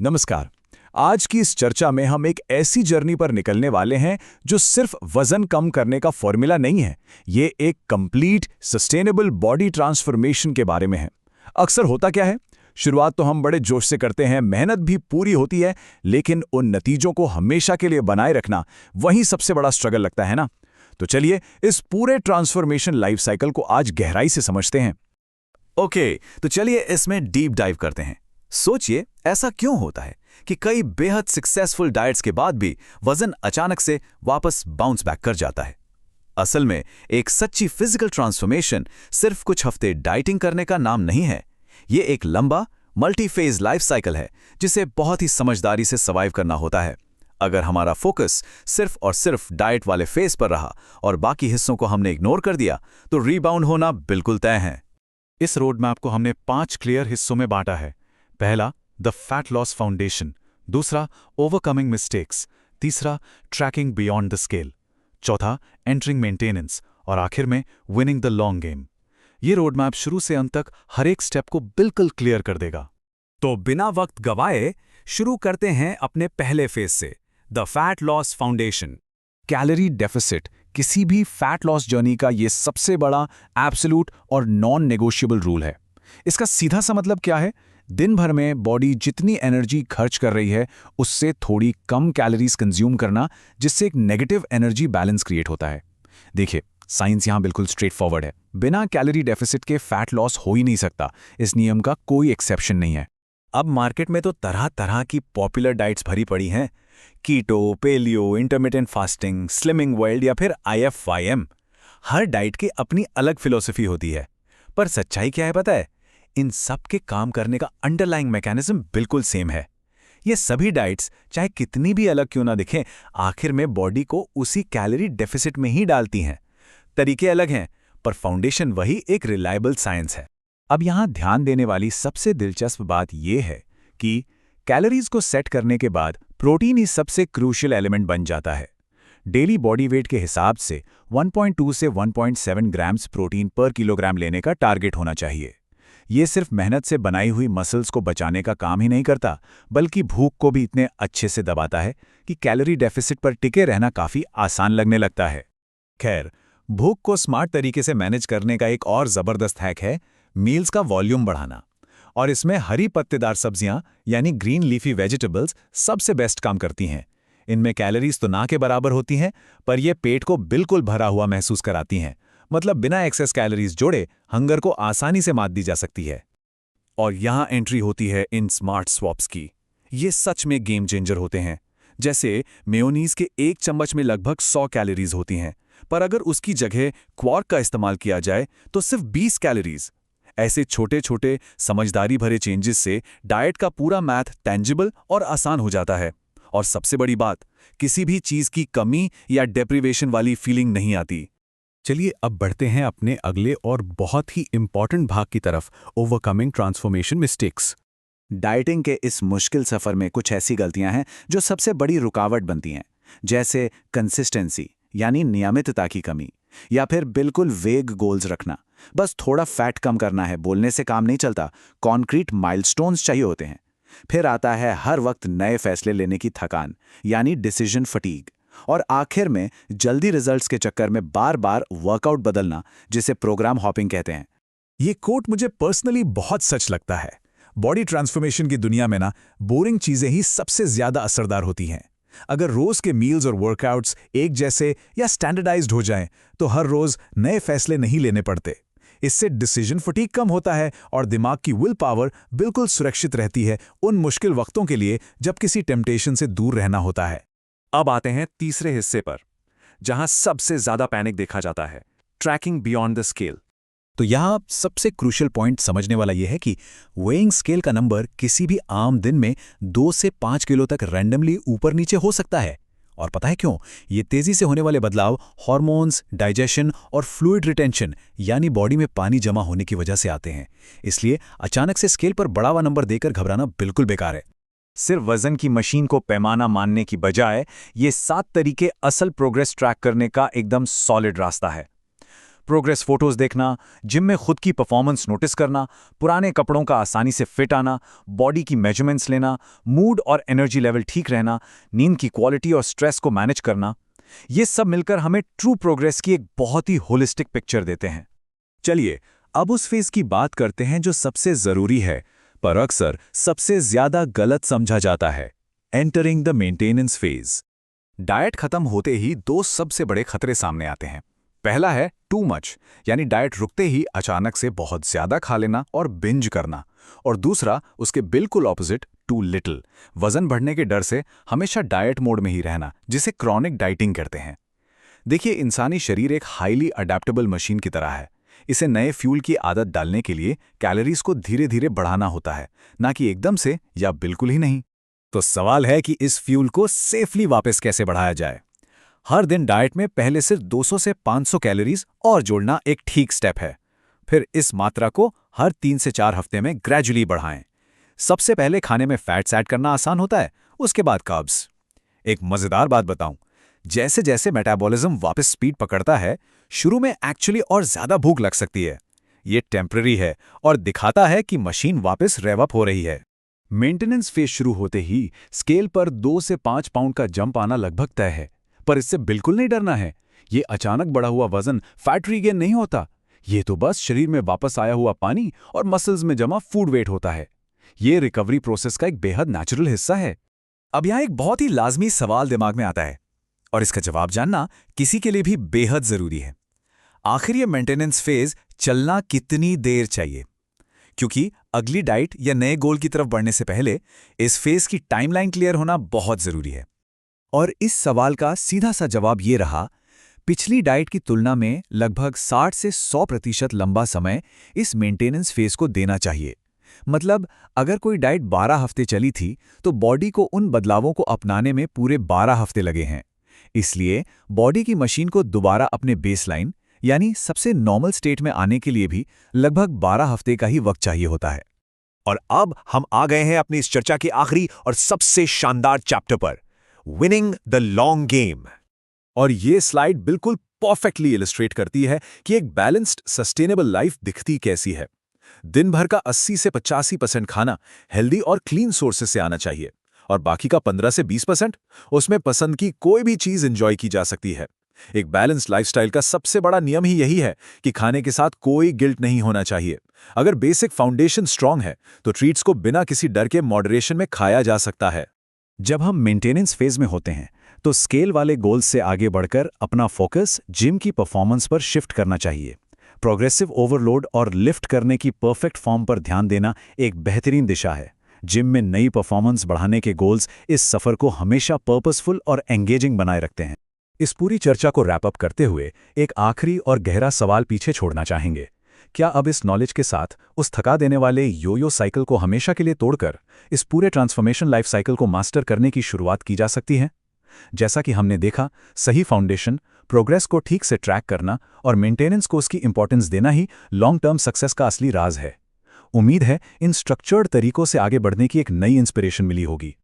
नमस्कार। आज की इस चर्चा में हम एक ऐसी जर्नी पर निकलने वाले हैं जो सिर्फ वजन कम करने का फॉर्मूला नहीं है। ये एक कंप्लीट सस्टेनेबल बॉडी ट्रांसफॉर्मेशन के बारे में है। अक्सर होता क्या है, शुरुआत तो हम बड़े जोश से करते हैं, मेहनत भी पूरी होती है, लेकिन उन नतीजों को हमेशा के लिए बनाए रखना वही सबसे बड़ा स्ट्रगल लगता है ना। तो चलिए इस पूरे ट्रांसफॉर्मेशन लाइफ साइकिल को आज गहराई से समझते हैं। ओके, तो चलिए इसमें डीप डाइव करते हैं। सोचिए, ऐसा क्यों होता है कि कई बेहद सक्सेसफुल डाइट्स के बाद भी वजन अचानक से वापस बाउंस बैक कर जाता है। असल में एक सच्ची फिजिकल ट्रांसफॉर्मेशन सिर्फ कुछ हफ्ते डाइटिंग करने का नाम नहीं है। ये एक लंबा मल्टी फेज लाइफ साइकिल है जिसे बहुत ही समझदारी से सर्वाइव करना होता है। अगर हमारा फोकस सिर्फ और सिर्फ डाइट वाले फेज पर रहा और बाकी हिस्सों को हमने इग्नोर कर दिया तो रीबाउंड होना बिल्कुल तय है। इस रोड मैप को हमने 5 क्लियर हिस्सों में बांटा है। पहला, द फैट लॉस फाउंडेशन। दूसरा, ओवरकमिंग मिस्टेक्स। तीसरा, ट्रैकिंग बियॉन्ड द स्केल। चौथा, एंटरिंग मेंटेनेंस। और आखिर में, विनिंग द लॉन्ग गेम। ये रोड मैप शुरू से अंत तक हर एक स्टेप को बिल्कुल क्लियर कर देगा। तो बिना वक्त गवाए शुरू करते हैं अपने पहले फेज से, the fat loss foundation. Calorie deficit किसी भी फैट लॉस जर्नी का ये सबसे बड़ा एब्सोल्यूट और नॉन नेगोशिएबल रूल है। इसका सीधा सा मतलब क्या है? दिन भर में बॉडी जितनी एनर्जी खर्च कर रही है उससे थोड़ी कम कैलोरीज कंज्यूम करना, जिससे एक नेगेटिव एनर्जी बैलेंस क्रिएट होता है। देखिए, साइंस यहाँ बिल्कुल स्ट्रेट फॉरवर्ड है। बिना कैलोरी डेफिसिट के फैट लॉस हो ही नहीं सकता। इस नियम का कोई एक्सेप्शन नहीं है। अब मार्केट में तो तरह तरह की पॉपुलर डाइट्स भरी पड़ी हैं। Keto, paleo, intermittent fasting, Slimming World या फिर IFYM। हर डाइट की अपनी अलग फिलॉसफी होती है। पर सच्चाई क्या है पता है? इन सब के काम करने का अंडरलाइंग मैकेनिज्म बिल्कुल सेम है। ये सभी डाइट्स चाहे कितनी भी अलग क्यों ना दिखें, आखिर में बॉडी को उसी कैलोरी डेफिसिट में ही डालती हैं। तरीके अलग हैं, पर फाउंडेशन वही एक रिलायबल साइंस है। अब यहाँ ध्यान देने वाली सबसे दिलचस्प बात यह है कि कैलोरीज को सेट करने के बाद प्रोटीन ही सबसे क्रूशियल एलिमेंट बन जाता है। डेली बॉडी वेट के हिसाब से 1.2 से 1.7 ग्राम्स प्रोटीन पर किलोग्राम लेने का टारगेट होना चाहिए। ये सिर्फ मेहनत से बनाई हुई मसल्स को बचाने का काम ही नहीं करता, बल्कि भूख को भी इतने अच्छे से दबाता है कि कैलोरी डेफिसिट पर टिके रहना काफ़ी आसान लगने लगता है। खैर, भूख को स्मार्ट तरीके से मैनेज करने का एक और ज़बरदस्त हैक है मील्स का वॉल्यूम बढ़ाना। और इसमें हरी पत्तेदार सब्जियां यानी ग्रीन लीफी वेजिटेबल्स सबसे बेस्ट काम करती हैं। इनमें कैलोरीज तो ना के बराबर होती हैं, पर ये पेट को बिल्कुल भरा हुआ महसूस कराती हैं। मतलब बिना एक्सेस कैलोरीज जोड़े हंगर को आसानी से मात दी जा सकती है। और यहाँ एंट्री होती है इन स्मार्ट स्वॉप्स की। ये सच में गेम चेंजर होते हैं। जैसे मेयोनीज के 1 चम्मच में लगभग 100 कैलोरीज होती हैं, पर अगर उसकी जगह क्वार्क का इस्तेमाल किया जाए तो सिर्फ 20 कैलोरीज। ऐसे छोटे छोटे समझदारी भरे चेंजेस से डाइट का पूरा मैथ टेंजिबल और आसान हो जाता है। और सबसे बड़ी बात, किसी भी चीज़ की कमी या डेप्रिवेशन वाली फीलिंग नहीं आती। चलिए अब बढ़ते हैं अपने अगले और बहुत ही इंपॉर्टेंट भाग की तरफ, ओवरकमिंग ट्रांसफॉर्मेशन मिस्टेक्स। डाइटिंग के इस मुश्किल सफ़र में कुछ ऐसी गलतियां हैं जो सबसे बड़ी रुकावट बनती हैं, जैसे कंसिस्टेंसी यानी नियमितता की कमी, या फिर बिल्कुल वेग गोल्स रखना। बस थोड़ा फैट कम करना है बोलने से काम नहीं चलता, कॉन्क्रीट माइलस्टोन्स चाहिए होते हैं। फिर आता है हर वक्त नए फैसले लेने की थकान यानी डिसीजन फटीग। और आखिर में जल्दी रिजल्ट्स के चक्कर में बार बार वर्कआउट बदलना, जिसे प्रोग्राम हॉपिंग कहते हैं। ये कोट मुझे पर्सनली बहुत सच लगता है। बॉडी ट्रांसफॉर्मेशन की दुनिया में ना बोरिंग चीज़ें ही सबसे ज़्यादा असरदार होती हैं। अगर रोज़ के मील्स और वर्कआउट्स एक जैसे या स्टैंडर्डाइज्ड हो जाएं, तो हर रोज़ नए फैसले नहीं लेने पड़ते। इससे डिसीजन फटीग कम होता है और दिमाग की विल पावर बिल्कुल सुरक्षित रहती है उन मुश्किल वक्तों के लिए जब किसी टेम्पटेशन से दूर रहना होता है। अब आते हैं तीसरे हिस्से पर, जहां सबसे ज्यादा पैनिक देखा जाता है, ट्रैकिंग बियॉन्ड द स्केल। तो यहाँ सबसे क्रूशियल पॉइंट समझने वाला यह है कि वेइंग स्केल का नंबर किसी भी आम दिन में 2 से 5 किलो तक रैंडमली ऊपर नीचे हो सकता है। और पता है क्यों? ये तेजी से होने वाले बदलाव हार्मोन्स, डाइजेशन और फ्लूइड रिटेंशन यानी बॉडी में पानी जमा होने की वजह से आते हैं। इसलिए अचानक से स्केल पर बड़ा हुआ नंबर देकर घबराना बिल्कुल बेकार है। सिर्फ वजन की मशीन को पैमाना मानने की बजाय ये 7 तरीके असल प्रोग्रेस ट्रैक करने का एकदम सॉलिड रास्ता है। प्रोग्रेस फोटोज देखना, जिम में खुद की परफॉर्मेंस नोटिस करना, पुराने कपड़ों का आसानी से फिट आना, बॉडी की मेजरमेंट्स लेना, मूड और एनर्जी लेवल ठीक रहना, नींद की क्वालिटी और स्ट्रेस को मैनेज करना, ये सब मिलकर हमें ट्रू प्रोग्रेस की एक बहुत ही होलिस्टिक पिक्चर देते हैं। चलिए अब उस फेज की बात करते हैं जो सबसे जरूरी है, पर अक्सर सबसे ज्यादा गलत समझा जाता है, entering the maintenance phase. Diet खत्म होते ही दो सबसे बड़े खतरे सामने आते हैं। पहला है टू मच, यानी डाइट रुकते ही अचानक से बहुत ज्यादा खा लेना और बिंज करना, और दूसरा उसके बिल्कुल ऑपोजिट टू लिटिल, वजन बढ़ने के डर से हमेशा डाइट मोड में ही रहना, जिसे क्रॉनिक डाइटिंग कहते हैं। देखिए, इंसानी शरीर एक हाईली अडेप्टेबल मशीन की तरह है। इसे नए फ्यूल की आदत डालने के लिए कैलोरीज को धीरे धीरे बढ़ाना होता है, ना कि एकदम से या बिल्कुल ही नहीं। तो सवाल है कि इस फ्यूल को सेफली वापस कैसे बढ़ाया जाए। हर दिन डाइट में पहले सिर्फ 200 से 500 कैलोरीज और जोड़ना एक ठीक स्टेप है। फिर इस मात्रा को हर 3 से 4 हफ्ते में ग्रेजुअली बढ़ाएं। सबसे पहले खाने में फैट्स ऐड करना आसान होता है, उसके बाद कार्ब्स। एक मजेदार बात बताऊं, जैसे जैसे मेटाबॉलिज्म वापस स्पीड पकड़ता है, शुरू में एक्चुअली और ज्यादा भूख लग सकती है। ये टेम्पररी है और दिखाता है कि मशीन वापस रेव अप हो रही है। मेंटेनेंस फेज शुरू होते ही स्केल पर 2 से 5 पाउंड का जंप आना लगभग तय है, पर इससे बिल्कुल नहीं डरना है। ये अचानक बढ़ा हुआ वजन फैट रीगेन नहीं होता, ये तो बस शरीर में वापस आया हुआ पानी और मसल्स में जमा फूड वेट होता है। ये रिकवरी प्रोसेस का एक बेहद नेचुरल हिस्सा है। अब यहाँ एक बहुत ही लाजमी सवाल दिमाग में आता है, और इसका जवाब जानना किसी के लिए भी बेहद जरूरी है। आखिर ये मेंटेनेंस फेज चलना कितनी देर चाहिए? क्योंकि अगली डाइट या नए गोल की तरफ बढ़ने से पहले इस फेज की टाइमलाइन क्लियर होना बहुत जरूरी है। और इस सवाल का सीधा सा जवाब ये रहा, पिछली डाइट की तुलना में लगभग 60 से 100% लंबा समय इस मेंटेनेंस फेज को देना चाहिए। मतलब अगर कोई डाइट 12 हफ्ते चली थी, तो बॉडी को उन बदलावों को अपनाने में पूरे 12 हफ्ते लगे हैं। इसलिए बॉडी की मशीन को दोबारा अपने बेसलाइन यानी सबसे नॉर्मल स्टेट में आने के लिए भी लगभग 12 हफ्ते का ही वक्त चाहिए होता है। और अब हम आ गए हैं अपनी इस चर्चा के आखिरी और सबसे शानदार चैप्टर पर, विनिंग द लॉन्ग गेम। और ये स्लाइड बिल्कुल परफेक्टली इलस्ट्रेट करती है कि एक बैलेंस्ड सस्टेनेबल लाइफ दिखती कैसी है। दिन भर का 80 से 85% खाना हेल्दी और क्लीन सोर्सेस से आना चाहिए, और बाकी का 15 से 20% उसमें पसंद की कोई भी चीज एंजॉय की जा सकती है। एक बैलेंस्ड लाइफस्टाइल का सबसे बड़ा नियम ही यही है कि खाने के साथ कोई गिल्ट नहीं होना चाहिए। अगर बेसिक फाउंडेशन स्ट्रांग है, तो ट्रीट्स को बिना किसी डर के मॉडरेशन में खाया जा सकता है। जब हम मेंटेनेंस फेज में होते हैं, तो स्केल वाले गोल्स से आगे बढ़कर अपना फोकस जिम की परफॉर्मेंस पर शिफ्ट करना चाहिए। प्रोग्रेसिव ओवरलोड और लिफ्ट करने की परफेक्ट फॉर्म पर ध्यान देना एक बेहतरीन दिशा है। जिम में नई परफॉर्मेंस बढ़ाने के गोल्स इस सफर को हमेशा पर्पसफुल और एंगेजिंग बनाए रखते हैं। इस पूरी चर्चा को रैप अप करते हुए एक आखिरी और गहरा सवाल पीछे छोड़ना चाहेंगे। क्या अब इस नॉलेज के साथ उस थका देने वाले यो साइकिल को हमेशा के लिए तोड़कर इस पूरे ट्रांसफॉर्मेशन लाइफ साइकिल को मास्टर करने की शुरुआत की जा सकती है? जैसा कि हमने देखा, सही फाउंडेशन, प्रोग्रेस को ठीक से ट्रैक करना और मेंटेनेंस को उसकी इंपॉर्टेंस देना ही लॉन्ग टर्म सक्सेस का असली राज है। उम्मीद है इन स्ट्रक्चर्ड तरीकों से आगे बढ़ने की एक नई इंस्पिरेशन मिली होगी।